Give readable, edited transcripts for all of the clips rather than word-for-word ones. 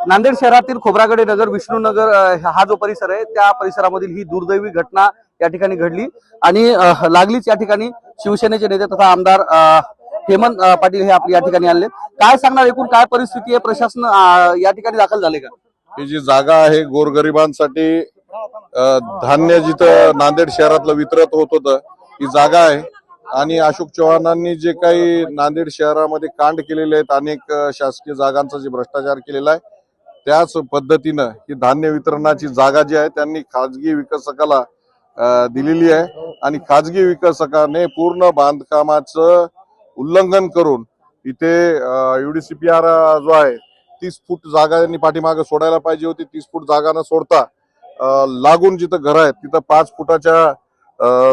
नांदेड शहरातील खोब्रागडे नगर, विष्णुनगर हा जो परिसर आहे त्या परिसरामधील ही दुर्दैवी घटना या ठिकाणी घडली आणि लागलीच या ठिकाणी शिवसेनेचे नेते तथा आमदार हेमंत पाटील हे आपल्या या ठिकाणी आले। काय सांगणार, एकूण काय परिस्थिती आहे, प्रशासन या ठिकाणी दाखल झाले का? ही जी जागा आहे गोरगरिबांसाठी धान्य जिथं नांदेड शहरातलं वितरित होत होतं ही जागा आहे आणि अशोक चव्हाणांनी जे काही नांदेड शहरामध्ये कांड केलेले आहेत, अनेक शासकीय जागांचा जे भ्रष्टाचार केलेला आहे त्याच पद्धतीनं ही धान्य वितरणाची जागा जी आहे त्यांनी खाजगी विकासकाला दिलेली आहे आणि खाजगी विकासकाने पूर्ण बांधकामाचं उल्लंघन करून इथे UDCPR जो आहे 30 फूट जागा त्यांनी पाठीमागे सोडायला पाहिजे होती। 30 फूट जागा न सोडता लागून जिथं घर आहेत तिथं 5 फुटाच्या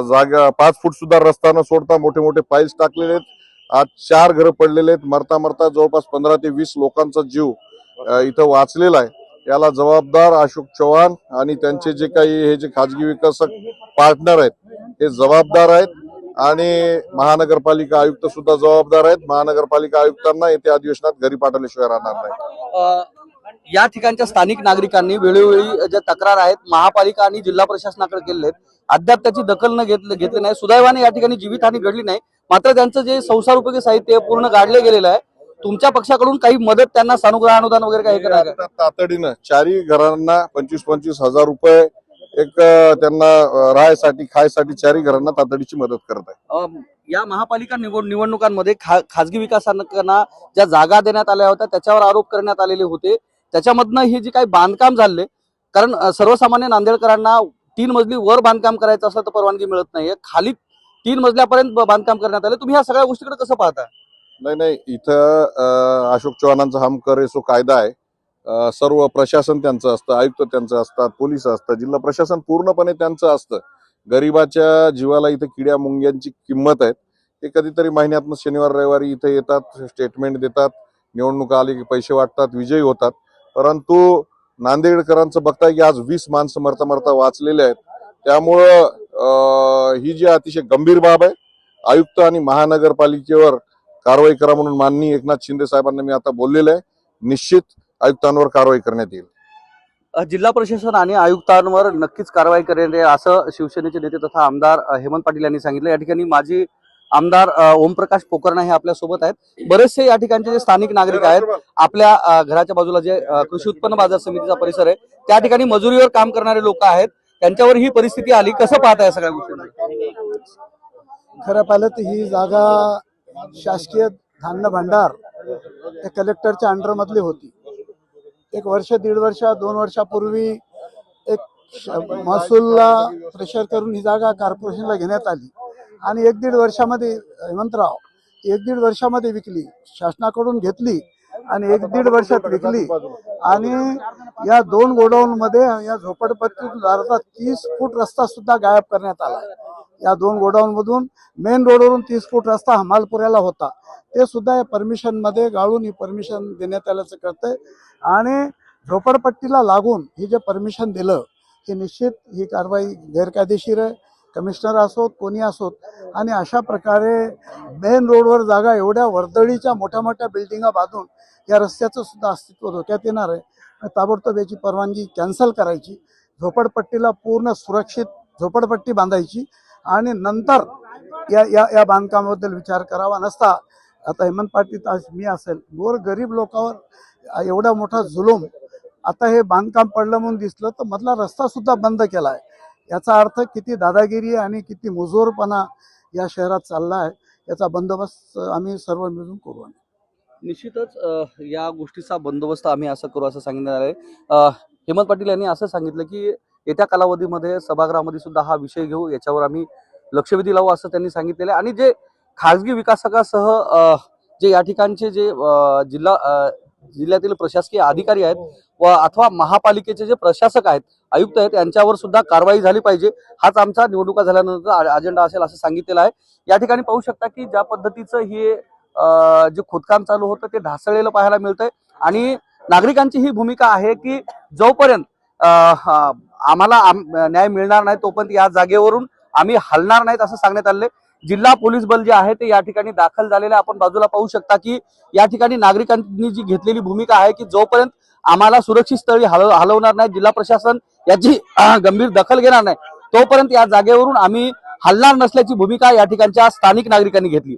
जागा 5 फूट सुद्धा रस्ता न सोडता मोठे मोठे पाईल्स टाकलेले आहेत। आज 4 घरं पडलेले आहेत। मरता मरता जवळपास 15 ते 20 लोकांचा जीव इथं वाचलेला आहे। याला जबाबदार अशोक चव्हाण आणि त्यांचे जे काही हे जे खाजगी विकासक पार्टनर आहेत हे जबाबदार आहेत आणि महानगरपालिका आयुक्त सुद्धा जबाबदार आहेत। महानगरपालिका आयुक्तांना येत्या अधिवेशनात घरी पाठवल्याशिवाय राहणार नाही। या ठिकाणच्या स्थानिक नागरिकांनी वेळोवेळी ज्या तक्रार आहेत महापालिका आणि जिल्हा प्रशासनाकडे केलेले आहेत, अद्याप त्याची दखल न घेतली नाही। सुदैवाने या ठिकाणी जीवितहानी घडली नाही, मात्र त्यांचं जे संसारोपयोगी साहित्य पूर्ण गाडले गेलेलं आहे। तुमच्या पक्षाकडून काही मदत त्यांना सानुग्रह अनुदान वगैरे काही करणार का? तातडीनं 4 घरांना 25-25 हजार रुपये एक त्यांना राहायसाठी खायसाठी 4 घरांना तातडीची मदत करत आहे। या महापालिका निवडणुकांमध्ये खाजगी विकासांना ज्या जागा देण्यात आल्या होत्या त्याच्यावर आरोप करण्यात आलेले होते, त्याच्यामधनं हे जे काही बांधकाम झाले, कारण सर्वसामान्य नांदेडकरांना 3 मजली वर बांधकाम करायचं असलं तर परवानगी मिळत नाहीये, खाली 3 मजल्यापर्यंत बांधकाम करण्यात आले। तुम्ही ह्या सगळ्या गोष्टीकडे कसं पाहता? नाही, इथं अशोक चव्हाणांचा हम करे सो कायदा आहे। सर्व प्रशासन त्यांचं असतं, आयुक्त त्यांचं असतात, पोलीस असतात, जिल्हा प्रशासन पूर्णपणे त्यांचं असतं। गरिबाच्या जीवाला इथे किड्या मुंग्यांची किंमत आहे। ते कधीतरी महिन्यातनं शनिवार रविवारी इथे येतात, स्टेटमेंट देतात, निवडणुका आली की पैसे वाटतात, विजयी होतात। परंतु नांदेडकरांचं बघताय की आज 20 माणसं मरता मरता वाचलेले आहेत। त्यामुळं ही जी अतिशय गंभीर बाब आहे, आयुक्त आणि महानगरपालिकेवर कारवाई करा म्हणून माननीय एकनाथ शिंदे साहेबांना मी आता बोललेलं आहे। निश्चित आयुक्तांवर कारवाई करण्यात येईल। जिल्हा प्रशासन आणि आयुक्तांवर नक्कीच कारवाई करेल असं शिवसेनेचे नेते तथा आमदार हेमंत पाटील यांनी सांगितलं। या ठिकाणी माजी आमदार ओमप्रकाश पोकर्णा हे आपल्या सोबत आहेत। बरेचसे या ठिकाणचे जे स्थानिक नागरिक आहेत, आपल्या घराच्या बाजूला जे कृषी उत्पन्न बाजार समितीचा परिसर आहे त्या ठिकाणी मजुरीवर काम करणारे लोक आहेत, त्यांच्यावर ही परिस्थिती आली, कसं पाहता या सगळ्या गोष्टी? खरं पाहिलं तर ही जागा शासकीय धान्य भांडार त्या कलेक्टरच्या अंडर मधली होती। 1 वर्ष 1.5 वर्ष 2 वर्षापूर्वी एक महसूलला प्रेशर करून ही जागा कॉर्पोरेशनला घेण्यात आली आणि 1-1.5 वर्षामध्ये हेमंतराव 1-1.5 वर्षामध्ये विकली, शासनाकडून घेतली आणि 1-1.5 वर्षात विकली आणि या 2 गोडाऊन मध्ये या झोपडपट्टीतून 30 फूट रस्ता सुद्धा गायब करण्यात आला। या 2 गोडाऊन मधून मेन रोडवरून 30 फूट रस्ता हमालपुऱ्याला होता, ते सुद्धा परमिशन मध्ये गाळून ही परमिशन देण्यात आल्याचं कळतंय आणि झोपडपट्टीला लागून हे जे परमिशन दिलं हे निश्चित ही कारवाई गैरकायदेशीर आहे। कमिशनर असोत कोणी असोत आणि अशा प्रकारे मेन रोडवर जागा एवढ्या वर्दळीच्या मोठ्या मोठ्या बिल्डिंगा बांधून या रस्त्याचं सुद्धा अस्तित्व धोक्यात येणार आहे। ताबडतोब याची परवानगी कॅन्सल करायची, झोपडपट्टीला पूर्ण सुरक्षित झोपडपट्टी बांधायची आणि नंतर या बांधकामाबद्दल विचार करावा। नसता आता हेमंत पाटील आज मी असेल, गोर गरीब लोकांवर एवढा मोठा जुलूम, आता हे बांधकाम पडलं म्हणून दिसलं तर मधला रस्ता सुद्धा बंद केलाय। याचा अर्थ किती दादागिरी आणि किती मुजोरपणा या शहरात चालला आहे, याचा बंदोबस्त आम्ही सर्व मिळून करू। निश्चितच या गोष्टीचा बंदोबस्त आम्ही असं करू असं सांगण्यात आलंय। हेमंत पाटील यांनी असं सांगितलं की येत्या कालावधीमध्ये सभागृहामध्ये सुद्धा हा विषय घेऊ, याच्यावर आम्ही लक्षवेधी लावू असं त्यांनी सांगितलेलं आहे। आणि जे खाजगी विकासकासह जे या ठिकाणचे जे जिल्ह्यातील प्रशासकीय अधिकारी आहेत व अथवा महापालिकेचे जे प्रशासक आहेत, आयुक्त आहेत, यांच्यावर सुद्धा कारवाई झाली पाहिजे, हाच आमचा निवडणुका झाल्यानंतर अजेंडा असेल असं सांगितलेलं आहे। या ठिकाणी पाहू शकता की ज्या पद्धतीचं हे जे खोदकाम चालू होतं ते ढासळलेलं पाहायला मिळतंय आणि नागरिकांची ही भूमिका आहे की जोपर्यंत आम्हाला न्याय मिळणार नाही तोपर्यंत या जागेवरून आम्ही हलणार नाहीत असं सांगण्यात आले। जिल्हा पोलीस बल जे आहे ते या ठिकाणी दाखल झालेले आपण बाजूला पाहू शकता की या ठिकाणी नागरिकांनी जी घेतलेली भूमिका आहे की जोपर्यंत आम्हाला सुरक्षित स्थळी हलवणार नाही, जिल्हा प्रशासन याची गंभीर दखल घेणार नाही तोपर्यंत या जागेवरून आम्ही हलणार नसल्याची भूमिका या ठिकाणच्या स्थानिक नागरिकांनी घेतली.